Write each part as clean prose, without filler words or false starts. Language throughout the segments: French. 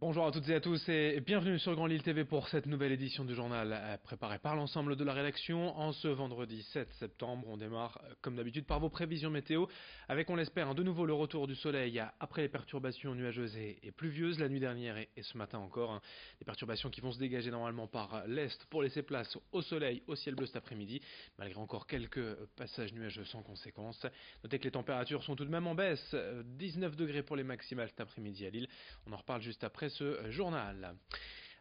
Bonjour à toutes et à tous et bienvenue sur Grand Lille TV pour cette nouvelle édition du journal préparée par l'ensemble de la rédaction. En ce vendredi 7 septembre, on démarre comme d'habitude par vos prévisions météo avec, on l'espère, de nouveau le retour du soleil après les perturbations nuageuses et pluvieuses la nuit dernière et ce matin encore. Des perturbations qui vont se dégager normalement par l'est pour laisser place au soleil, au ciel bleu cet après-midi, malgré encore quelques passages nuageux sans conséquence. Notez que les températures sont tout de même en baisse, 19 degrés pour les maximales cet après-midi à Lille. On en reparle juste après ce journal.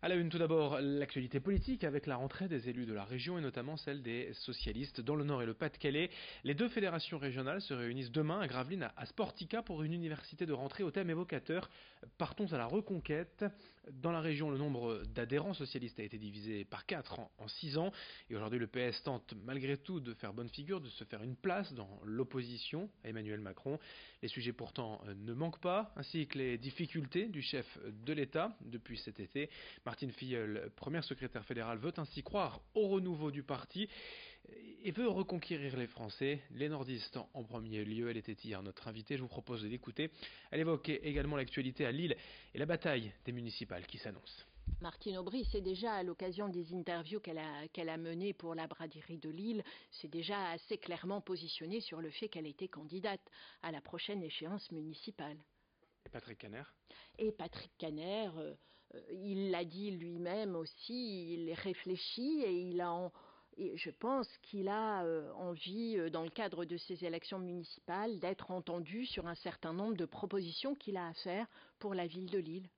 À la une tout d'abord, l'actualité politique avec la rentrée des élus de la région et notamment celle des socialistes dans le Nord et le Pas-de-Calais. Les deux fédérations régionales se réunissent demain à Gravelines à Sportica pour une université de rentrée au thème évocateur Partons à la reconquête. Dans la région, le nombre d'adhérents socialistes a été divisé par 4 en 6 ans et aujourd'hui le PS tente malgré tout de faire bonne figure, de se faire une place dans l'opposition à Emmanuel Macron. Les sujets pourtant ne manquent pas, ainsi que les difficultés du chef de l'État depuis cet été. Martine Filleul, première secrétaire fédérale, veut ainsi croire au renouveau du parti et veut reconquérir les Français, les nordistes en premier lieu. Elle était hier notre invitée, je vous propose de l'écouter. Elle évoque également l'actualité à Lille et la bataille des municipales qui s'annonce. Martine Aubry, c'est déjà à l'occasion des interviews qu'elle a menées pour la braderie de Lille, c'est déjà assez clairement positionnée sur le fait qu'elle était candidate à la prochaine échéance municipale. Et Patrick Caner. Et Patrick Caner, il l'a dit lui-même aussi, il réfléchit et je pense qu'il a envie, dans le cadre de ces élections municipales, d'être entendu sur un certain nombre de propositions qu'il a à faire pour la ville de Lille.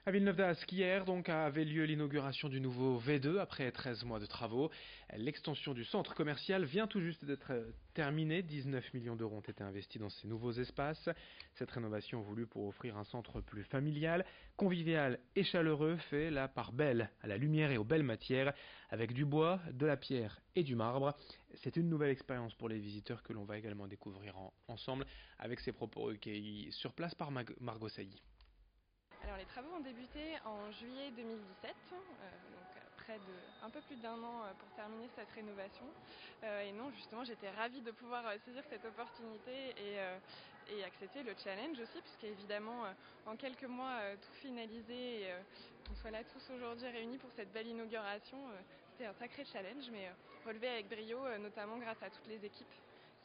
À Villeneuve-d'Ascq, hier donc avait lieu l'inauguration du nouveau V2 après 13 mois de travaux. L'extension du centre commercial vient tout juste d'être terminée. 19 millions d'euros ont été investis dans ces nouveaux espaces. Cette rénovation voulue pour offrir un centre plus familial, convivial et chaleureux fait la part belle à la lumière et aux belles matières avec du bois, de la pierre et du marbre. C'est une nouvelle expérience pour les visiteurs que l'on va également découvrir ensemble avec ses propos recueillis sur place par Margot Sailly. Alors les travaux ont débuté en juillet 2017, donc un peu plus d'1 an pour terminer cette rénovation. Et non, justement, j'étais ravie de pouvoir saisir cette opportunité et accepter le challenge aussi, puisqu'évidemment, en quelques mois, tout finalisé et qu'on soit là tous aujourd'hui réunis pour cette belle inauguration, c'était un sacré challenge, mais relevé avec brio, notamment grâce à toutes les équipes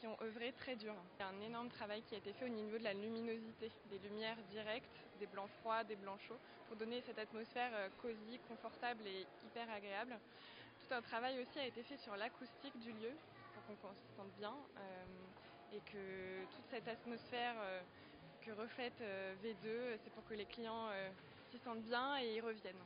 qui ont œuvré très dur. Il y a un énorme travail qui a été fait au niveau de la luminosité, des lumières directes, des blancs froids, des blancs chauds, pour donner cette atmosphère cosy, confortable et hyper agréable. Tout un travail aussi a été fait sur l'acoustique du lieu, pour qu'on se sente bien, et que toute cette atmosphère que reflète V2, c'est pour que les clients s'y sentent bien et y reviennent.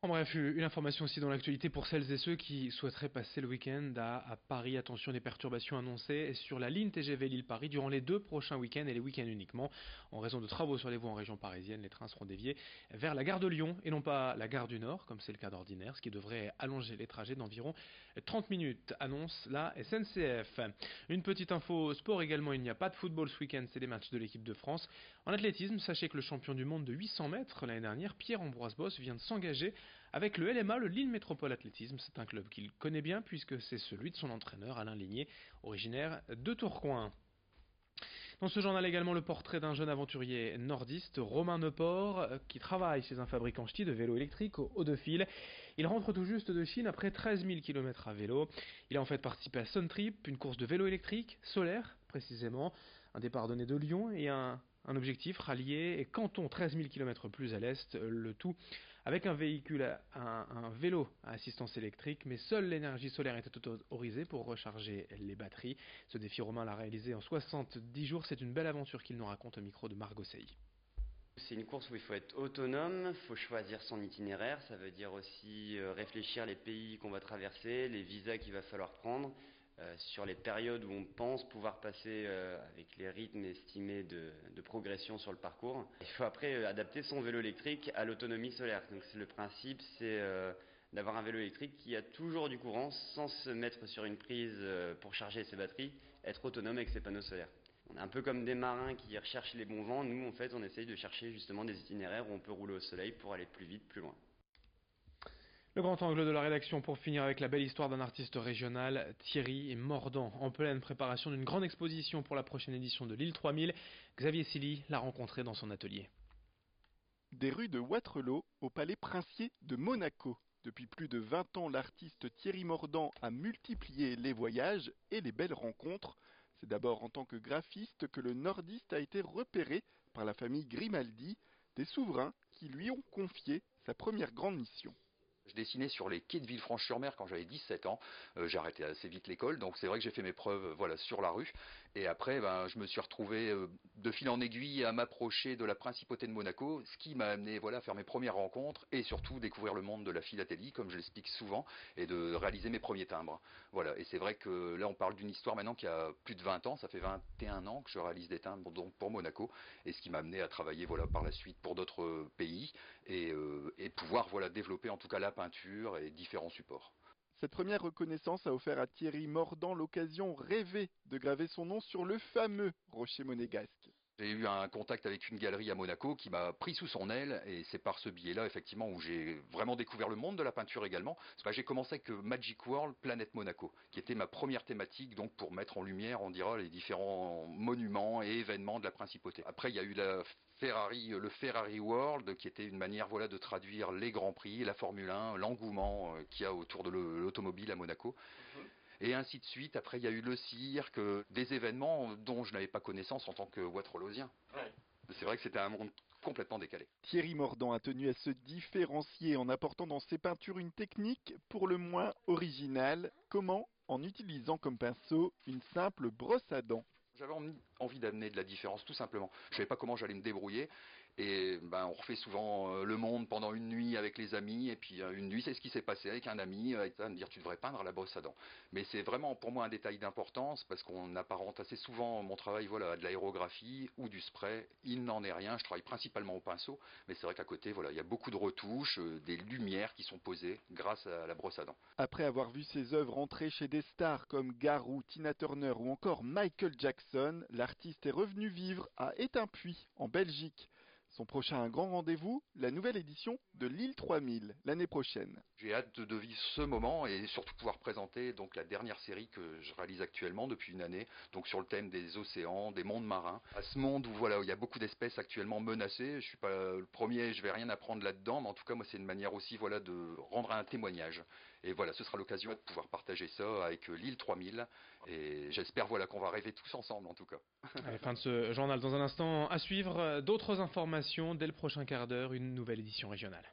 En bref, une information aussi dans l'actualité pour celles et ceux qui souhaiteraient passer le week-end à Paris. Attention, des perturbations annoncées sur la ligne TGV Lille-Paris durant les 2 prochains week-ends et les week-ends uniquement. En raison de travaux sur les voies en région parisienne, les trains seront déviés vers la gare de Lyon et non pas la gare du Nord, comme c'est le cas d'ordinaire, ce qui devrait allonger les trajets d'environ 30 minutes, annonce la SNCF. Une petite info sport également, il n'y a pas de football ce week-end, c'est des matchs de l'équipe de France. En athlétisme, sachez que le champion du monde de 800 mètres l'année dernière, Pierre-Ambroise Boss, vient de s'engager avec le LMA, le Lille Métropole Athlétisme. C'est un club qu'il connaît bien puisque c'est celui de son entraîneur Alain Ligné, originaire de Tourcoing. Dans ce journal également le portrait d'un jeune aventurier nordiste, Romain Neport, qui travaille chez un fabricant ch'ti de vélos électriques au Haut-de-Fil. Il rentre tout juste de Chine après 13 000 km à vélo. Il a en fait participé à Sun Trip, une course de vélo électrique, solaire précisément, un départ donné de Lyon et un objectif rallier Canton 13 000 km plus à l'est, le tout avec un vélo à assistance électrique, mais seule l'énergie solaire était autorisée pour recharger les batteries. Ce défi, Romain l'a réalisé en 70 jours, c'est une belle aventure qu'il nous raconte au micro de Margot Sailly. C'est une course où il faut être autonome, il faut choisir son itinéraire, ça veut dire aussi réfléchir les pays qu'on va traverser, les visas qu'il va falloir prendre, sur les périodes où on pense pouvoir passer avec les rythmes estimés de progression sur le parcours. Il faut après adapter son vélo électrique à l'autonomie solaire. Donc le principe, c'est d'avoir un vélo électrique qui a toujours du courant sans se mettre sur une prise pour charger ses batteries, être autonome avec ses panneaux solaires. On est un peu comme des marins qui recherchent les bons vents. Nous, en fait, on essaye de chercher justement des itinéraires où on peut rouler au soleil pour aller plus vite, plus loin. Le grand angle de la rédaction pour finir avec la belle histoire d'un artiste régional, Thierry Mordant, en pleine préparation d'une grande exposition pour la prochaine édition de l'île 3000. Xavier Silly l'a rencontré dans son atelier. Des rues de Waterloo au palais princier de Monaco. Depuis plus de 20 ans, l'artiste Thierry Mordant a multiplié les voyages et les belles rencontres. C'est d'abord en tant que graphiste que le nordiste a été repéré par la famille Grimaldi, des souverains qui lui ont confié sa première grande mission. Je dessinais sur les quais de Villefranche-sur-Mer quand j'avais 17 ans. J'ai arrêté assez vite l'école, donc c'est vrai que j'ai fait mes preuves sur la rue. Et après, je me suis retrouvé de fil en aiguille à m'approcher de la principauté de Monaco, ce qui m'a amené à faire mes premières rencontres et surtout découvrir le monde de la philatélie, comme je l'explique souvent, et de réaliser mes premiers timbres. Voilà. Et c'est vrai que là, on parle d'une histoire maintenant qui a plus de 20 ans. Ça fait 21 ans que je réalise des timbres donc pour Monaco, et ce qui m'a amené à travailler par la suite pour d'autres pays et pouvoir développer en tout cas la peinture et différents supports. Cette première reconnaissance a offert à Thierry Mordant l'occasion rêvée de graver son nom sur le fameux rocher monégasque. J'ai eu un contact avec une galerie à Monaco qui m'a pris sous son aile et c'est par ce biais-là effectivement où j'ai vraiment découvert le monde de la peinture également. J'ai commencé avec Magic World Planète Monaco qui était ma première thématique donc pour mettre en lumière, on dira, les différents monuments et événements de la principauté. Après il y a eu le Ferrari World qui était une manière de traduire les grands prix, la Formule 1, l'engouement qu'il y a autour de l'automobile à Monaco. Et ainsi de suite. Après, il y a eu le cirque, des événements dont je n'avais pas connaissance en tant que Waterloosien. Ouais. C'est vrai que c'était un monde complètement décalé. Thierry Mordant a tenu à se différencier en apportant dans ses peintures une technique pour le moins originale. Comment? En utilisant comme pinceau une simple brosse à dents. J'avais envie d'amener de la différence, tout simplement. Je ne savais pas comment j'allais me débrouiller. Et on refait souvent le monde pendant une nuit avec les amis. Et puis une nuit, c'est ce qui s'est passé avec un ami. Il va me dire, tu devrais peindre à la brosse à dents. Mais c'est vraiment pour moi un détail d'importance parce qu'on apparente assez souvent mon travail à de l'aérographie ou du spray. Il n'en est rien. Je travaille principalement au pinceau. Mais c'est vrai qu'à côté, il y a beaucoup de retouches, des lumières qui sont posées grâce à la brosse à dents. Après avoir vu ses œuvres entrer chez des stars comme Garou, Tina Turner ou encore Michael Jackson, l'artiste est revenu vivre à Étain-Puy, en Belgique. Son prochain grand rendez-vous, la nouvelle édition de l'île 3000, l'année prochaine. J'ai hâte de vivre ce moment et surtout pouvoir présenter donc la dernière série que je réalise actuellement depuis une année, donc sur le thème des océans, des mondes marins. À ce monde où il y a beaucoup d'espèces actuellement menacées, je suis pas le premier, je vais rien apprendre là-dedans, mais en tout cas moi c'est une manière aussi de rendre un témoignage. Et ce sera l'occasion de pouvoir partager ça avec l'île 3000 et j'espère qu'on va rêver tous ensemble en tout cas. Allez, fin de ce journal. Dans un instant à suivre d'autres informations dès le prochain quart d'heure, une nouvelle édition régionale.